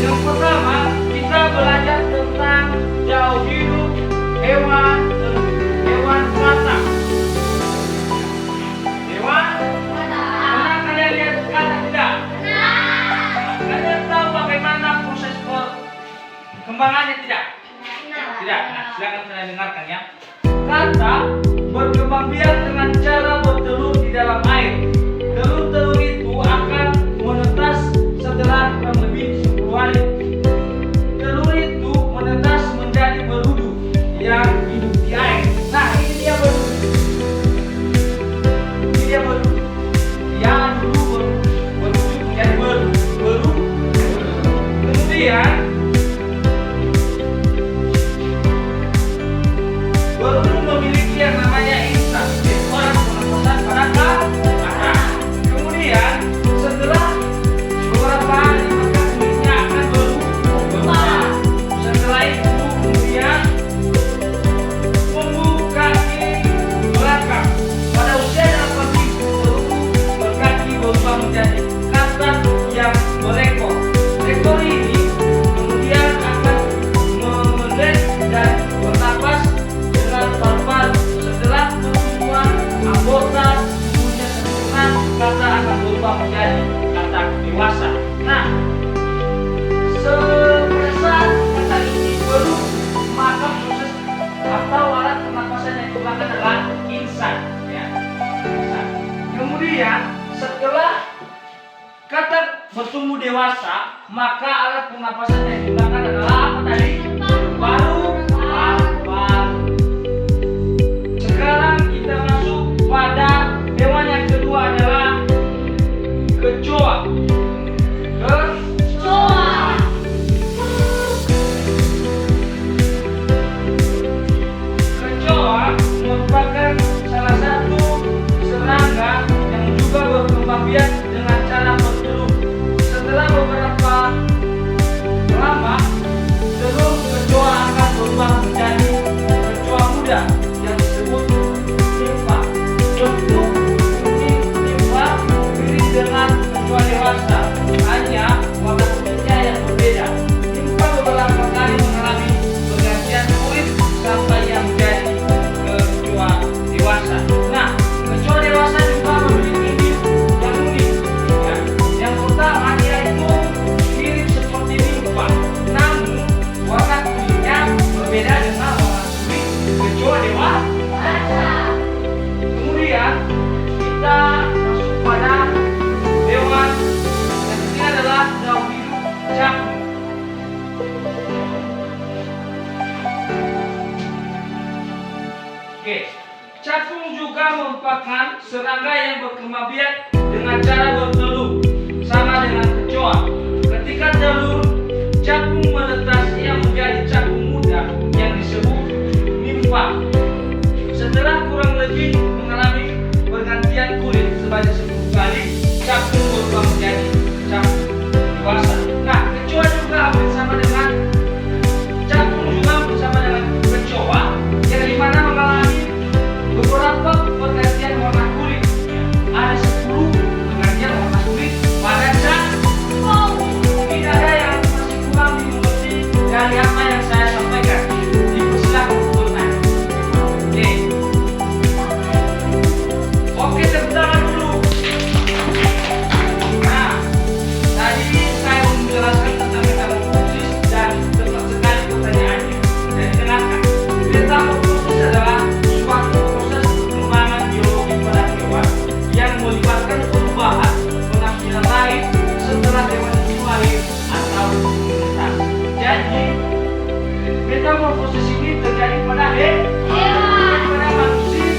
Yang pertama, kita belajar tentang jauh hidup hewan kata. Hewan pernah kalian lihat kata tidak? Kalian tahu bagaimana proses perkembangannya tidak? Tidak. Nah, silakan kalian dengarkan ya. Kata berkembang biak dengan cara bertelur di dalam air. Telur-telur itu akan menetas setelah kurang lebih 10 hari. Telur itu menetas menjadi berudu yang hidup di air. Nah, ini dia berudu. Ini dia berudu. Yang dulu berudu menjadi berudu. Kemudian berudu memiliki yang namanya insang, yaitu orang pernapasan pada kata. Kemudian setelah beberapa hari maka kulitnya akan berubah. Setelah itu kemudian membuka kaki belakang. Pada usia 8 minggu berkaki berubah menjadi katak yang berekor. Ekor ini kemudian akan memendek dan bernapas dengan paru-paru. Setelah pertumbuhan anggota tubuhnya sempurna, kata akan berubah menjadi katak dewasa. Nah, sepresat kata ini baru maka proses atau alat pernapasan yang digunakan adalah insang, ya. Insang. Kemudian setelah katak bertumbuh dewasa, maka alat pernapasan yang digunakan adalah apa tadi? Paru-paru. Sekarang kita masuk pada hewan yang kedua adalah kecoa. Kecoa merupakan salah satu serangga yang juga berkembang biak dengan cara bertelur. Setelah beberapa lama, telur kecoa akan berubah menjadi kecoa muda yang disebut nimfa. Bentuk nimfa mirip dengan kecoa dewasa, hanya warna kulitnya yang berbeda. Nimfa beberapa kali mengalami pergantian kulit sampai yang menjadi kecoa dewasa. Nah, kecoa dewasa juga memiliki yang unik. Ya. Yang pertama, dia itu mirip seperti nimfa, namun warna kulitnya berbeda dengan warna kulit kecoa dewasa. Kemudian kita masuk pada hewan yang ketiga adalah jauh hidup cakung. Oke, cakung juga merupakan serangga yang berkembang biak dengan cara bertelur, sama dengan kecoa. Ketika telur cakung menetas, ia menjadi cakung muda yang disebut nimfa. Setelah kurang lebih mengalami pergantian kulit sebanyak 10 kali, cakung berubah menjadi cakung dewasa. Nah, kecoa juga bersama dengan cakung juga bersama dengan kecoa yang dimana mengalami beberapa pergantian warna kulit. Ada 10 pergantian warna kulit pada cakung. Tidak ada yang masih kurang dimengerti dari apa yang saya sampaikan. Dipersilakan untuk bertanya. Oke, tepuk tangan dulu. Nah, tadi saya menjelaskan tentang metamorfosis dan tepat sekali pertanyaannya. Dan dengarkan. Metamorfosis adalah suatu proses perkembangan biologi pada hewan yang melibatkan perubahan penampilan lain setelah hewan itu lahir atau menetas. Jadi, metamorfosis ini terjadi pada hewan, pada manusia,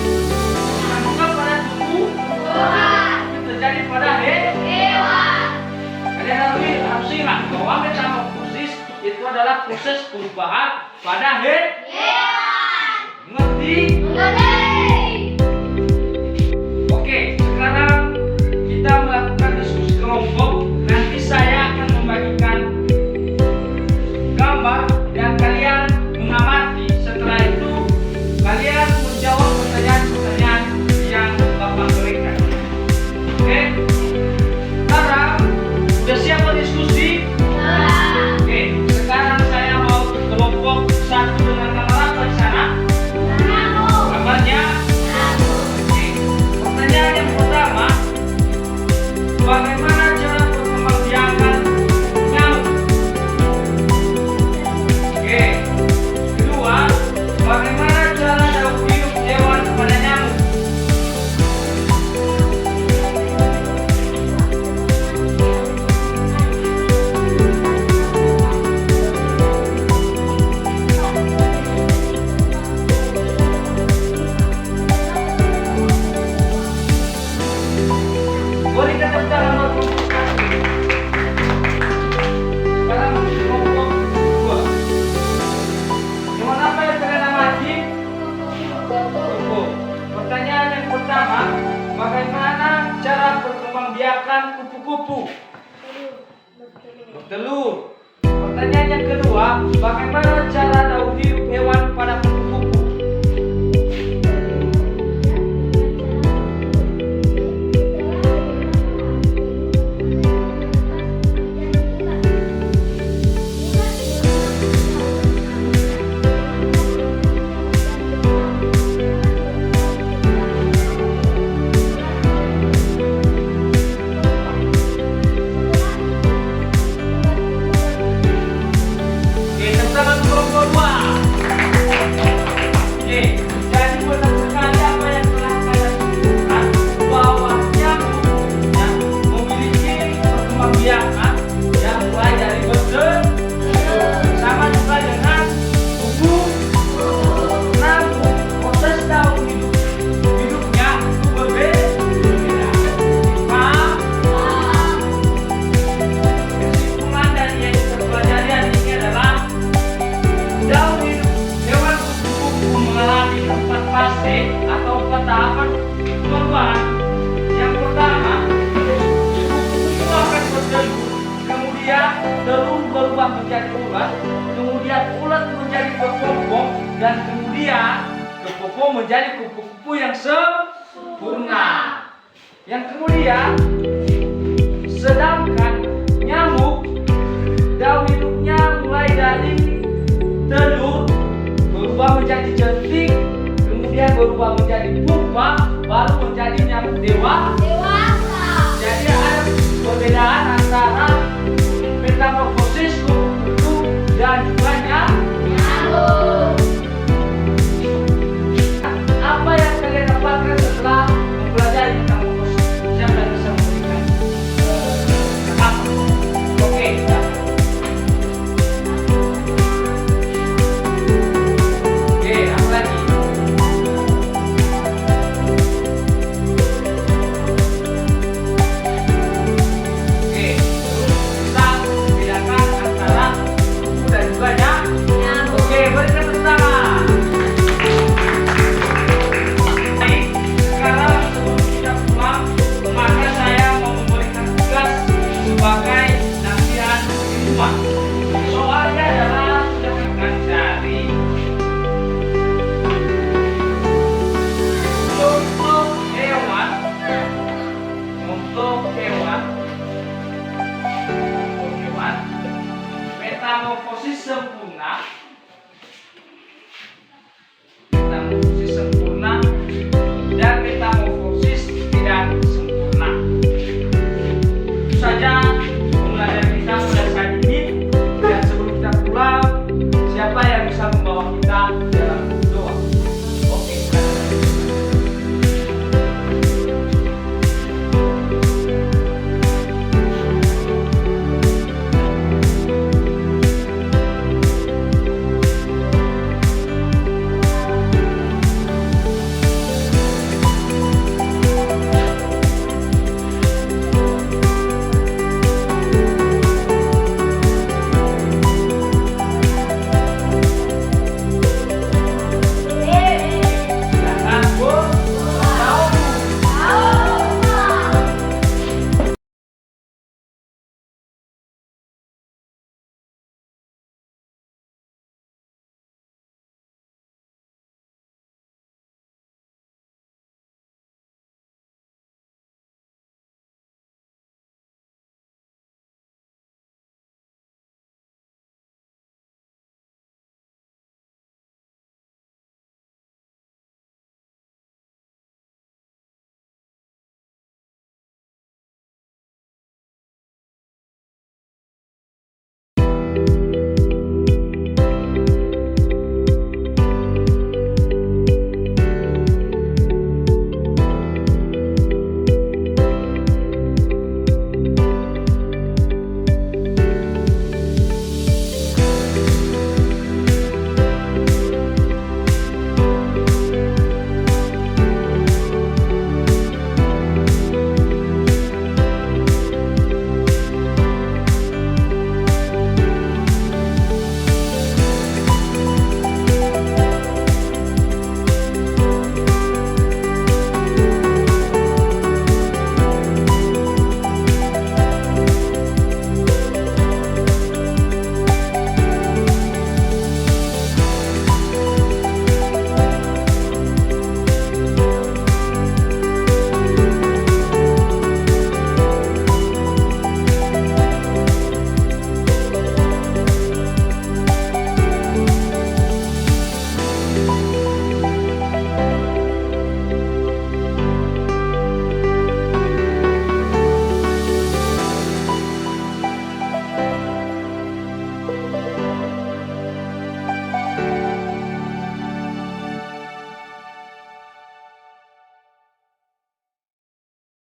dan juga pada tubuh, itu terjadi pada hewan. Kalian harus ingat bahwa metamorfosis itu adalah proses perubahan pada hewan. Mengerti? Oke, sekarang kita melakukan diskusi kelompok. Nanti saya akan membagikan gambar dan kalian mengamati. Setelah itu kalian menjawab pertanyaan-pertanyaan yang Bapak berikan. Oke? Sekarang udah siap berdiskusi? bagaimana cara daur hidup hewan pada kupu-kupu? Oke, tepuk tangan untuk kelompok 2. Oke, jadi benar sekali apa yang telah saya sebutkan bahwa nyamuk yang memiliki perkembangbiakan yang mulai dari bertelur sama juga dengan kupu, namun proses daur hidupnya itu berbeda. Kesimpulan dari yang kita pelajari hari ini adalah daur hidup hewan kupu-kupu mengalami 4 fase atau 4 tahapan perubahan. Yang pertama, kupu-kupu akan bertelur, kemudian telur berubah menjadi ulat, kemudian ulat menjadi kepompong, dan kemudian kepompong menjadi kupu-kupu yang sempurna. Yang kemudian, sedangkan nyamuk daur hidupnya mulai dari telur berubah menjadi jentik, kemudian berubah menjadi pupa, baru menjadi nyamuk dewasa. Jadi ada perbedaan antara metamorfosis kupu-kupu dan juga nyamuk. Apa yang kalian dapatkan setelah mempelajari metamorfosis? Siapa yang bisa memberikan? Oke, kita. Oke, apa lagi? Oke, kita bedakan antara kupu dan juga nyamuk. Oke, berikan tepuk tangan. Baik, sekarang sebelum kita pulang, maka saya mau memberikan tugas sebagai latihan di rumah. Soalnya adalah sudah akan cari untuk hewan metamorfosis sempurna